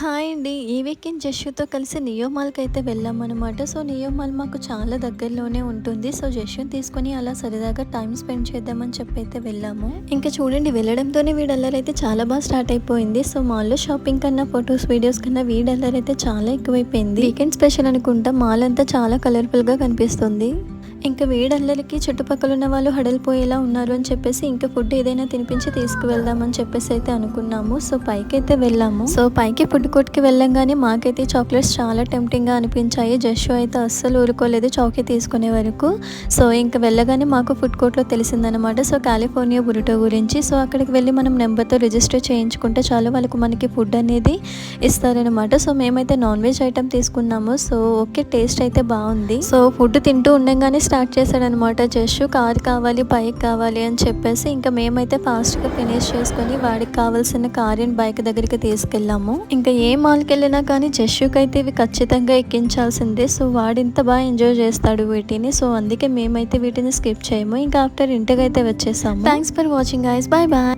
Hi అండి. ఈ weekend జష్యూతో కలిసి నియో మాల్‌కైతే వెళ్ళామనమాట. సో, నియో మాల్ మాకు చాలా దగ్గరలోనే ఉంటుంది. సో, జష్యూని తీసుకొని అలా సరదాగా టైమ్ స్పెండ్ చేద్దామని చెప్పైతే వెళ్ళాము. ఇంకా చూడండి వెళ్ళడంతోనే వీడి అల్లరైతే చాలా బాగా స్టార్ట్ అయిపోయింది. సో, మాల్‌లో షాపింగ్ కన్నా ఫోటోస్, వీడియోస్ కన్నా వీడి అల్లరైతే చాలా ఎక్కువైపోయింది. వీకెండ్ స్పెషల్ అనుకుంటా మాల్ అంతా చాలా కలర్‌ఫుల్‌గా కనిపిస్తుంది. ఇంకా వేడల్లరికి చుట్టుపక్కల ఉన్న వాళ్ళు హడలిపోయేలా ఉన్నారు అని చెప్పేసి ఇంకా ఫుడ్ ఏదైనా తినిపించి తీసుకువెళ్దామని చెప్పేసి అయితే అనుకున్నాము. సో పైకైతే వెళ్ళాము. సో పైకి ఫుడ్ కోర్ట్కి వెళ్ళంగానే మాకైతే చాక్లెట్స్ చాలా టెంప్టింగ్గా అనిపించాయి. జస్ట్ అయితే అస్సలు ఊరుకోలేదు చౌకీ తీసుకునే వరకు. సో ఇంకా వెళ్ళగానే మాకు ఫుడ్ కోర్ట్లో తెలిసిందనమాట. సో కాలిఫోర్నియా బురిటో గురించి. సో అక్కడికి వెళ్ళి మనం నెంబర్తో రిజిస్టర్ చేయించుకుంటే చాలు వాళ్ళకు మనకి ఫుడ్ అనేది ఇస్తారనమాట. సో మేమైతే నాన్ వెజ్ ఐటమ్ తీసుకున్నాము. సో ఓకే, టేస్ట్ అయితే బాగుంది. సో ఫుడ్ తింటూ ఉండగానే స్టార్ట్ చేశాడనమాట. జస్ట్ కార్ కావాలి, బైక్ కావాలి అని చెప్పేసి ఇంకా మేమైతే ఫాస్ట్గా ఫినిష్ చేసుకొని వాడికి కావాల్సిన కార్ అండ్ బైక్ దగ్గరికి తీసుకెళ్ళాము. ఇంకా ఏ మాల్కి వెళ్ళినా కానీ జస్సుకి అయితే ఇవి ఖచ్చితంగా ఎక్కించాల్సిందే. సో వాడు ఇంత బాగా ఎంజాయ్ చేస్తాడు వీటిని. సో అందుకే మేమైతే వీటిని స్కిప్ చేయము. ఇంకా ఆఫ్టర్ ఇంటికి అయితే వచ్చేసాము. Thanks for watching guys. Bye bye.